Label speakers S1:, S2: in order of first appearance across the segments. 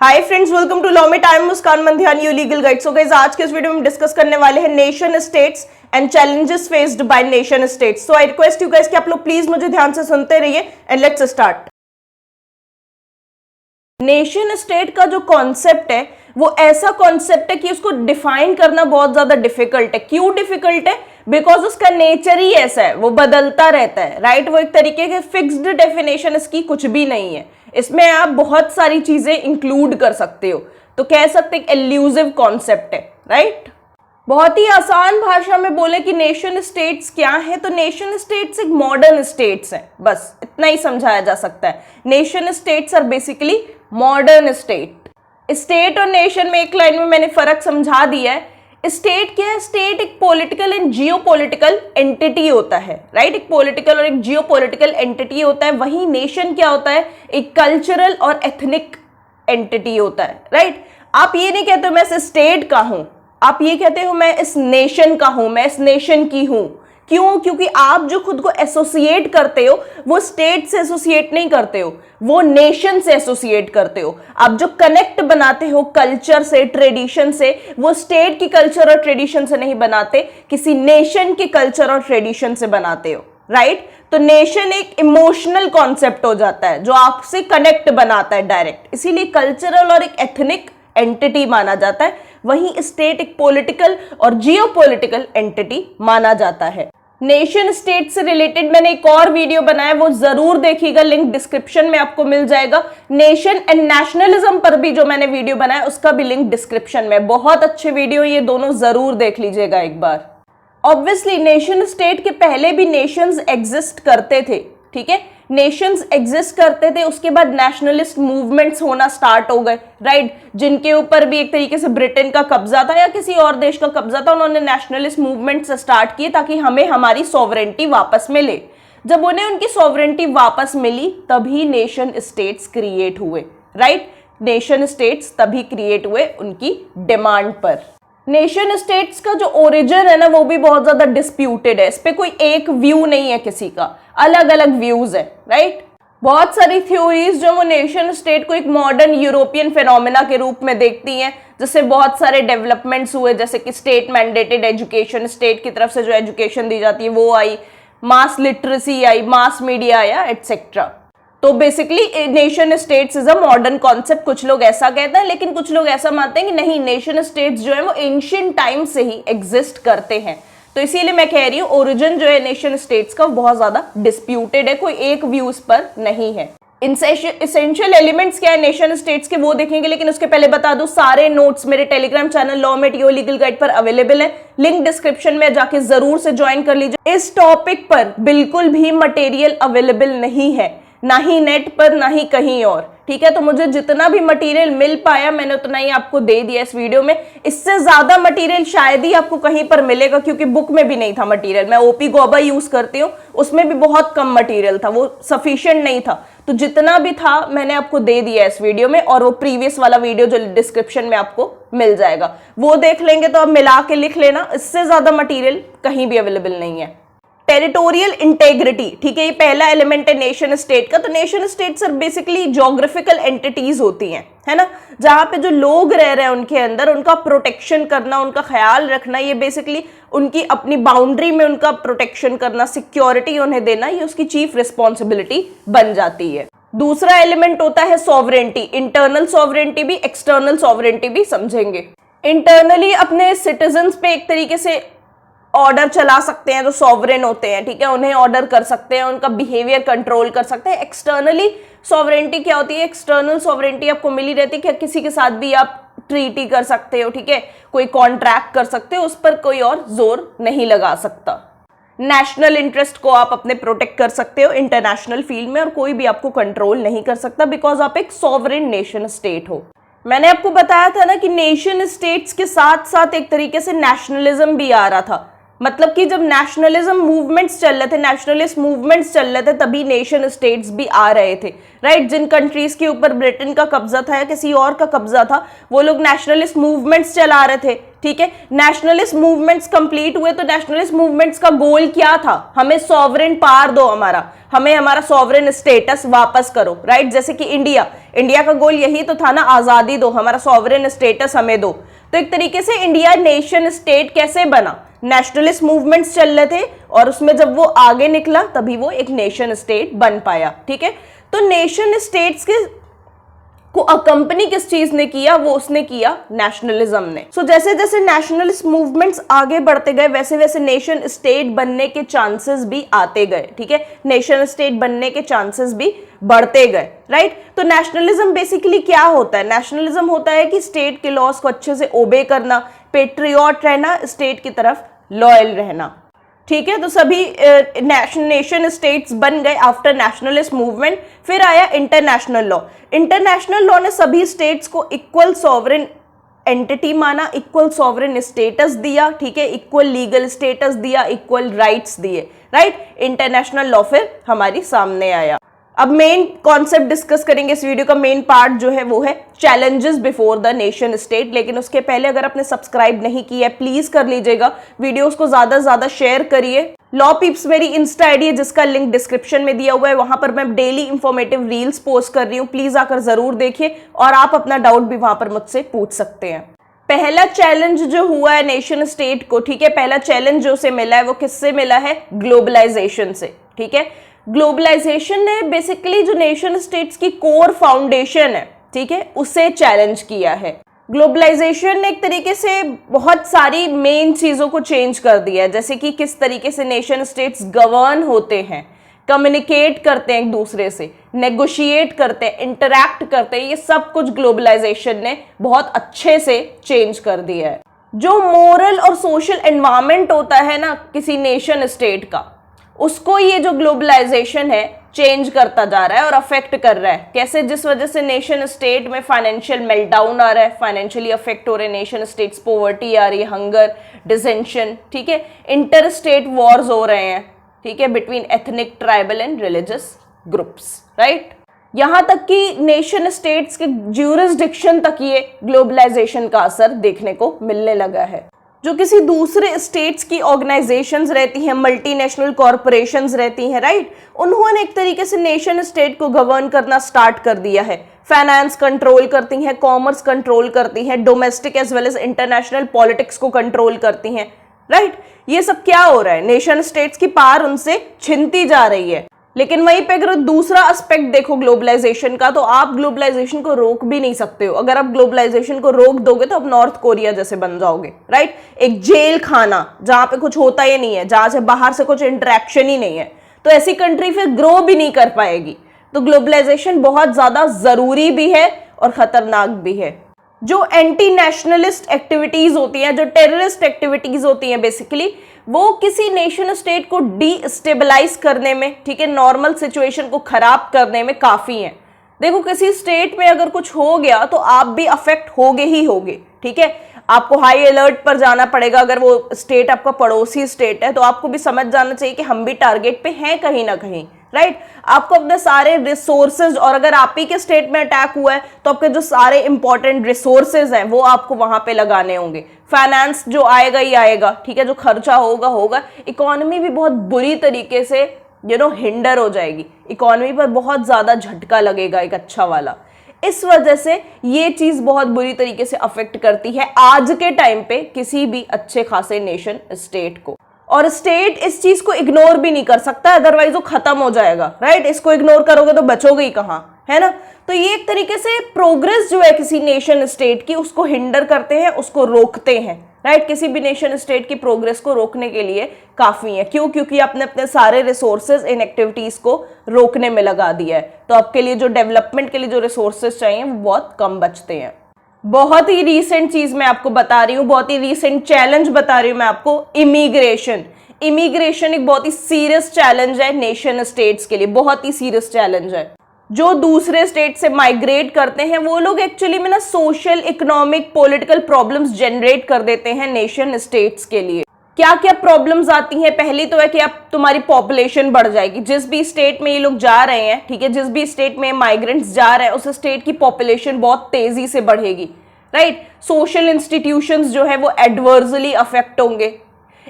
S1: Hi friends, welcome to law में time Muskan Mandhiyani your legal guide. So guys, आज के इस वीडियो में डिस्कस करने वाले हैं nation states and challenges faced by nation states. So I request you guys कि आप लोग प्लीज मुझे ध्यान से सुनते रहिए and let's start. Nation state का जो कॉन्सेप्ट है वो ऐसा कॉन्सेप्ट है कि उसको डिफाइन करना बहुत ज्यादा डिफिकल्ट है। क्यों डिफिकल्ट है? बिकॉज उसका नेचर ही ऐसा है, वो बदलता रहता है, राइट। वो एक तरीके के फिक्स्ड डेफिनेशन इसकी कुछ भी नहीं है। इसमें आप बहुत सारी चीजें इंक्लूड कर सकते हो, तो कह सकते हैं एल्यूसिव कॉन्सेप्ट है, राइट। बहुत ही आसान भाषा में बोले कि नेशन स्टेट्स क्या है, तो नेशन स्टेट्स एक मॉडर्न स्टेट्स हैं, बस इतना ही समझाया जा सकता है। Nation states are basically modern state. State और नेशन में एक लाइन में मैंने फर्क समझा दिया है। स्टेट क्या है? स्टेट एक पॉलिटिकल एंड जियोपॉलिटिकल एंटिटी होता है, राइट। एक पॉलिटिकल और एक जियोपॉलिटिकल एंटिटी होता है। वहीं नेशन क्या होता है? एक कल्चरल और एथनिक एंटिटी होता है, राइट। आप ये नहीं कहते हो मैं इस स्टेट का हूं, आप ये कहते हो मैं इस नेशन का हूं, मैं इस नेशन की हूं। क्यों? क्योंकि आप जो खुद को एसोसिएट करते हो वो स्टेट से एसोसिएट नहीं करते हो, वो नेशन से एसोसिएट करते हो। आप जो कनेक्ट बनाते हो कल्चर से, ट्रेडिशन से, वो स्टेट की कल्चर और ट्रेडिशन से नहीं बनाते, किसी नेशन के कल्चर और ट्रेडिशन से बनाते हो, राइट। तो नेशन एक इमोशनल कॉन्सेप्ट हो जाता है जो आपसे कनेक्ट बनाता है डायरेक्ट, इसीलिए कल्चरल और एक एथनिक एंटिटी माना जाता है। वहीं स्टेट एक पॉलिटिकल और जियोपॉलिटिकल एंटिटी माना जाता है। नेशन स्टेट से रिलेटेड मैंने एक और वीडियो बनाया, वो जरूर देखिएगा, लिंक डिस्क्रिप्शन में आपको मिल जाएगा। नेशन एंड नेशनलिज्म पर भी जो मैंने वीडियो बनाया उसका भी लिंक डिस्क्रिप्शन में। बहुत अच्छे वीडियो, ये दोनों जरूर देख लीजिएगा एक बार। ऑब्वियसली नेशन स्टेट के पहले भी नेशंस एग्जिस्ट करते थे, ठीक है। नेशंस एग्जिस्ट करते थे, उसके बाद नेशनलिस्ट मूवमेंट्स होना स्टार्ट हो गए, राइट। जिनके ऊपर भी एक तरीके से ब्रिटेन का कब्जा था या किसी और देश का कब्जा था, उन्होंने नेशनलिस्ट मूवमेंट्स स्टार्ट किए ताकि हमें हमारी सॉवरेंटी वापस मिले। जब उन्हें उनकी सॉवरेंटी वापस मिली तभी नेशन स्टेट्स क्रिएट हुए, राइट। नेशन स्टेट्स तभी क्रिएट हुए उनकी डिमांड पर। नेशन स्टेट्स का जो ओरिजिन है ना वो भी बहुत ज्यादा डिस्प्यूटेड है। इस पे कोई एक व्यू नहीं है किसी का, अलग अलग व्यूज है, राइट। बहुत सारी थ्योरीज जो वो नेशन स्टेट को एक मॉडर्न यूरोपियन फेनोमेना के रूप में देखती हैं, जिससे बहुत सारे डेवलपमेंट्स हुए, जैसे कि स्टेट मैंडेटेड एजुकेशन, स्टेट की तरफ से जो एजुकेशन दी जाती है वो आई, मास लिटरेसी आई, मास मीडिया आया, एटसेट्रा। तो basically nation states is a modern concept, कुछ लोग ऐसा कहते हैं, लेकिन कुछ लोग ऐसा मानते हैं कि नहीं, नेशन स्टेट्स जो है वो एंशिएंट टाइम से ही एग्जिस्ट करते हैं। तो इसीलिए मैं कह रही हूँ ओरिजिन जो है नेशन स्टेट्स का बहुत ज्यादा डिस्प्यूटेड है, कोई एक व्यूज पर नहीं है। इसेंशियल एलिमेंट्स क्या है नेशन स्टेट्स के वो देखेंगे, लेकिन उसके पहले बता दूं सारे नोट्स मेरे टेलीग्राम चैनल लॉ में योर लीगल गाइड पर अवेलेबल है, लिंक डिस्क्रिप्शन में जाके जरूर से ज्वाइन कर लीजिए। इस टॉपिक पर बिल्कुल भी मटेरियल अवेलेबल नहीं है, ना ही नेट पर ना ही कहीं और, ठीक है। तो मुझे जितना भी मटेरियल मिल पाया मैंने उतना ही आपको दे दिया इस वीडियो में। इससे ज्यादा मटेरियल शायद ही आपको कहीं पर मिलेगा, क्योंकि बुक में भी नहीं था मटेरियल। मैं ओपी गोबा यूज करती हूँ, उसमें भी बहुत कम मटेरियल था, वो सफिशिएंट नहीं था। तो जितना भी था मैंने आपको दे दिया इस वीडियो में, और वो प्रीवियस वाला वीडियो जो डिस्क्रिप्शन में आपको मिल जाएगा वो देख लेंगे तो आप मिला के लिख लेना। इससे ज्यादा मटेरियल कहीं भी अवेलेबल नहीं है। टेरिटोरियल इंटेग्रिटी, ठीक है, ये पहला एलिमेंट है नेशन स्टेट का। तो nation states are basically geographical entities होती हैं, है ना, जहां पे जो लोग रह रहे हैं उनके अंदर उनका प्रोटेक्शन करना, उनका ख्याल रखना, ये बेसिकली उनकी अपनी बाउंड्री में उनका प्रोटेक्शन करना, सिक्योरिटी उन्हें देना, ये उसकी चीफ रिस्पॉन्सिबिलिटी बन जाती है। दूसरा एलिमेंट होता है सॉवरेंटी, इंटरनल सॉवरेंटी भी, एक्सटर्नल सॉवरेंटी भी समझेंगे। इंटरनली अपने सिटीजन्स पे एक तरीके से ऑर्डर चला सकते हैं जो सॉवरेन होते हैं, ठीक है, उन्हें ऑर्डर कर सकते हैं, उनका बिहेवियर कंट्रोल कर सकते हैं। एक्सटर्नली सॉवरेंटी क्या होती है? एक्सटर्नल सॉवरेंटी आपको मिली रहती है कि किसी के साथ भी आप ट्रीटी कर सकते हो, ठीक है, कोई कॉन्ट्रैक्ट कर सकते हो, उस पर कोई और जोर नहीं लगा सकता। नेशनल इंटरेस्ट को आप अपने प्रोटेक्ट कर सकते हो इंटरनेशनल फील्ड में, और कोई भी आपको कंट्रोल नहीं कर सकता, बिकॉज आप एक सॉवरेन नेशन स्टेट हो। मैंने आपको बताया था ना कि नेशन स्टेट्स के साथ साथ एक तरीके से नेशनलिज्म भी आ रहा था, मतलब कि जब नेशनलिज्म मूवमेंट्स चल रहे थे, नेशनलिस्ट मूवमेंट्स चल रहे थे, तभी नेशन स्टेट्स भी आ रहे थे, राइट। जिन कंट्रीज के ऊपर ब्रिटेन का कब्जा था या किसी और का कब्जा था, वो लोग नेशनलिस्ट मूवमेंट्स चला रहे थे, ठीक है। नेशनलिस्ट मूवमेंट्स कंप्लीट हुए तो नेशनलिस्ट मूवमेंट्स का गोल क्या था? हमें सॉवरेन पावर दो, हमें हमारा सॉवरेन स्टेटस वापस करो, राइट। जैसे कि इंडिया का गोल यही तो था ना, आजादी दो, हमारा सॉवरेन स्टेटस हमें दो। तो एक तरीके से इंडिया नेशन स्टेट कैसे बना? नेशनलिस्ट मूवमेंट्स चल रहे थे और उसमें जब वो आगे निकला तभी वो एक नेशन स्टेट बन पाया, ठीक है। तो नेशन स्टेट्स के को अकंपनी किस चीज ने किया? वो उसने किया नेशनलिज्म ने। सो जैसे जैसे नेशनलिस्ट मूवमेंट्स आगे बढ़ते गए वैसे वैसे नेशन स्टेट बनने के चांसेस भी आते गए, ठीक है। नेशन स्टेट बनने के चांसेस भी बढ़ते गए, राइट। तो नेशनलिज्म बेसिकली क्या होता है? नेशनलिज्म होता है कि स्टेट के लॉज को अच्छे से ओबे करना, पेट्रियट रहना, स्टेट की तरफ लॉयल रहना, ठीक है। तो सभी नेशन स्टेट्स बन गए आफ्टर नेशनलिस्ट मूवमेंट। फिर आया इंटरनेशनल लॉ। इंटरनेशनल लॉ ने सभी स्टेट्स को इक्वल सॉवरेन एंटिटी माना, इक्वल सॉवरेन स्टेटस दिया, ठीक है, इक्वल लीगल स्टेटस दिया, इक्वल राइट्स दिए, राइट। इंटरनेशनल लॉ फिर हमारी सामने आया। अब मेन कॉन्सेप्ट डिस्कस करेंगे इस वीडियो का। मेन पार्ट जो है वो है challenges before the nation state. लेकिन उसके पहले अगर आपने सब्सक्राइब नहीं किया है प्लीज कर लीजिएगा, वीडियोस को ज्यादा से ज्यादा शेयर करिए। लॉ पिप्स मेरी इंस्टा आईडी है जिसका लिंक डिस्क्रिप्शन में दिया हुआ है, वहां पर मैं डेली इंफॉर्मेटिव रील्स पोस्ट कर रही हूँ, प्लीज आकर जरूर देखिए और आप अपना डाउट भी वहां पर मुझसे पूछ सकते हैं। पहला चैलेंज जो हुआ है नेशन स्टेट को, ठीक है, पहला चैलेंज जो उसे मिला है वो किससे मिला है? ग्लोबलाइजेशन से, ठीक है। ग्लोबलाइजेशन ने बेसिकली जो नेशन स्टेट्स की कोर फाउंडेशन है, ठीक है, उसे चैलेंज किया है। ग्लोबलाइजेशन ने एक तरीके से बहुत सारी मेन चीजों को चेंज कर दिया है, जैसे कि किस तरीके से नेशन स्टेट्स गवर्न होते हैं, कम्युनिकेट करते हैं एक दूसरे से, नेगोशिएट करते हैं, इंटरैक्ट करते हैं, ये सब कुछ ग्लोबलाइजेशन ने बहुत अच्छे से चेंज कर दिया है। जो मोरल और सोशल एनवायरनमेंट होता है ना किसी नेशन स्टेट का, उसको ये जो ग्लोबलाइजेशन है चेंज करता जा रहा है और अफेक्ट कर रहा है। कैसे? जिस वजह से नेशन स्टेट में फाइनेंशियल मेल्टडाउन आ रहा है, फाइनेंशियली अफेक्ट हो रहे हैं नेशन स्टेट्स, पॉवर्टी आ रही है, हंगर, डिसेंशन, ठीक है, इंटर स्टेट वॉर्स हो रहे हैं, ठीक है, between ethnic, tribal and religious groups, right. यहां तक कि नेशन स्टेट्स के ज्यूरिसडिक्शन तक ये ग्लोबलाइजेशन का असर देखने को मिलने लगा है। जो किसी दूसरे स्टेट्स की ऑर्गेनाइजेशंस रहती हैं, मल्टीनेशनल कॉरपोरेशंस रहती हैं, राइट, उन्होंने एक तरीके से नेशन स्टेट को गवर्न करना स्टार्ट कर दिया है। फाइनेंस कंट्रोल करती हैं, कॉमर्स कंट्रोल करती हैं, domestic as well as international politics को कंट्रोल करती हैं, राइट। ये सब क्या हो रहा है? नेशन स्टेट्स की पावर उनसे छिनती जा रही है। लेकिन वहीं पे अगर दूसरा एस्पेक्ट देखो ग्लोबलाइजेशन का, तो आप ग्लोबलाइजेशन को रोक भी नहीं सकते हो। अगर आप ग्लोबलाइजेशन को रोक दोगे तो आप नॉर्थ कोरिया जैसे बन जाओगे, राइट। एक जेल खाना जहां पे कुछ होता ही नहीं है, जहां से बाहर से कुछ इंटरेक्शन ही नहीं है, तो ऐसी कंट्री फिर ग्रो भी नहीं कर पाएगी। तो ग्लोबलाइजेशन बहुत ज्यादा जरूरी भी है और खतरनाक भी है। जो एंटी नेशनलिस्ट एक्टिविटीज होती हैं, जो टेररिस्ट एक्टिविटीज होती हैं, बेसिकली वो किसी नेशन स्टेट को डीस्टेबलाइज करने में, ठीक है, नॉर्मल सिचुएशन को खराब करने में काफी हैं। देखो किसी स्टेट में अगर कुछ हो गया तो आप भी अफेक्ट होगे ही होगे, ठीक है। आपको हाई अलर्ट पर जाना पड़ेगा। अगर वो स्टेट आपका पड़ोसी स्टेट है तो आपको भी समझ जाना चाहिए कि हम भी टारगेट पे हैं कहीं ना कहीं, राइट। आपको अपने सारे रिसोर्सेज, और अगर आप ही के स्टेट में अटैक हुआ है तो आपके जो सारे इंपॉर्टेंट रिसोर्सेज हैं वो आपको वहां पे लगाने होंगे। फाइनेंस जो आएगा ही आएगा, ठीक है, जो खर्चा होगा होगा। इकोनॉमी भी बहुत बुरी तरीके से हिंडर हो जाएगी, इकोनॉमी पर बहुत ज्यादा झटका लगेगा एक अच्छा वाला। इस वजह से ये चीज बहुत बुरी तरीके से अफेक्ट करती है आज के टाइम पे किसी भी अच्छे खासे नेशन स्टेट को। और स्टेट इस चीज को इग्नोर भी नहीं कर सकता, अदरवाइज वो खत्म हो जाएगा, राइट। इसको इग्नोर करोगे तो बचोगे ही कहां, है ना। तो ये एक तरीके से प्रोग्रेस जो है किसी नेशन स्टेट की, उसको हिंडर करते हैं, उसको रोकते हैं, राइट। किसी भी नेशन स्टेट की प्रोग्रेस को रोकने के लिए काफी है। क्यों? क्योंकि आपने अपने सारे रिसोर्सेज इन एक्टिविटीज को रोकने में लगा दिया है, तो आपके लिए जो डेवलपमेंट के लिए जो रिसोर्सेज चाहिए वो बहुत कम बचते हैं। बहुत ही रीसेंट चीज मैं आपको बता रही हूँ, बहुत ही रीसेंट चैलेंज बता रही हूँ मैं आपको, इमिग्रेशन। इमिग्रेशन एक बहुत ही सीरियस चैलेंज है नेशन स्टेट्स के लिए, बहुत ही सीरियस चैलेंज है। जो दूसरे स्टेट से माइग्रेट करते हैं वो लोग एक्चुअली में ना social, economic, political problems generate कर देते हैं नेशन स्टेट्स के लिए। क्या क्या प्रॉब्लम्स आती हैं? पहली तो है कि अब तुम्हारी पॉपुलेशन बढ़ जाएगी। जिस भी स्टेट में ये लोग जा रहे हैं, ठीक है, जिस भी स्टेट में माइग्रेंट्स जा रहे हैं उस स्टेट की पॉपुलेशन बहुत तेजी से बढ़ेगी, राइट। सोशल इंस्टीट्यूशंस जो है वो एडवर्सली अफेक्ट होंगे।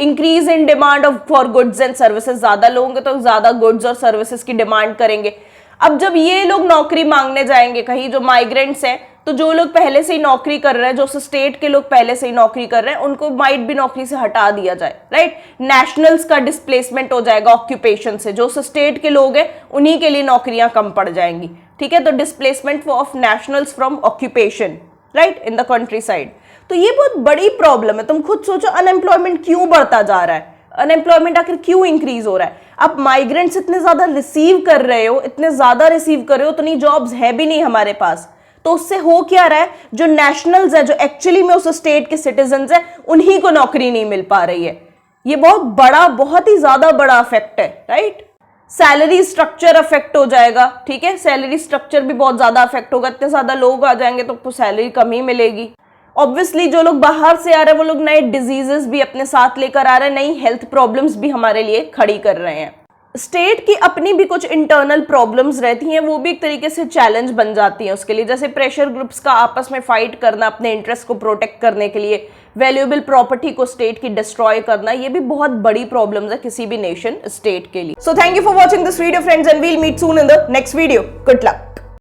S1: Increase in demand of for goods and services, ज्यादा लोग होंगे तो ज्यादा गुड्स और सर्विसेज की डिमांड करेंगे। अब जब ये लोग नौकरी मांगने जाएंगे कहीं, जो माइग्रेंट्स हैं, तो जो लोग पहले से ही नौकरी कर रहे हैं, जो स्टेट के लोग पहले से ही नौकरी कर रहे हैं, उनको माइट भी नौकरी से हटा दिया जाए, राइट। नेशनल्स का डिस्प्लेसमेंट हो जाएगा ऑक्यूपेशन से, जो स्टेट के लोग हैं उन्हीं के लिए नौकरियां कम पड़ जाएंगी, ठीक है। तो displacement of nationals from occupation, right, in the country side. तो ये बहुत बड़ी प्रॉब्लम है। तुम खुद सोचो, अनएम्प्लॉयमेंट क्यों बढ़ता जा रहा है, अनएम्प्लॉयमेंट आखिर क्यों इंक्रीज हो रहा है? आप माइग्रेंट्स इतने ज्यादा रिसीव कर रहे हो, इतने ज्यादा रिसीव कर रहे हो, उतनी जॉब्स है भी नहीं हमारे पास। तो उससे हो क्या रहा है, जो नेशनल्स है, जो एक्चुअली में उस स्टेट के सिटीजन्स है, उन्हीं को नौकरी नहीं मिल पा रही है। ये बहुत बड़ा, बहुत ही ज्यादा बड़ा इफेक्ट है, राइट। सैलरी स्ट्रक्चर अफेक्ट हो जाएगा, ठीक है, सैलरी स्ट्रक्चर भी बहुत ज्यादा अफेक्ट होगा। इतने ज्यादा लोग आ जाएंगे तो सैलरी कम ही मिलेगी। ऑब्वियसली जो लोग बाहर से आ रहे हैं वो लोग नए डिजीजेस भी अपने साथ लेकर आ रहे हैं, नई हेल्थ प्रॉब्लम्स भी हमारे लिए खड़ी कर रहे हैं। स्टेट की अपनी भी कुछ इंटरनल प्रॉब्लम्स रहती हैं, वो भी एक तरीके से चैलेंज बन जाती हैं उसके लिए। जैसे प्रेशर ग्रुप्स का आपस में फाइट करना अपने इंटरेस्ट को प्रोटेक्ट करने के लिए, वैल्यूएबल प्रॉपर्टी को स्टेट की डिस्ट्रॉय करना, ये भी बहुत बड़ी प्रॉब्लम्स है किसी भी नेशन स्टेट के लिए। So thank you for watching this video friends, and we'll meet soon in the next video. Good luck.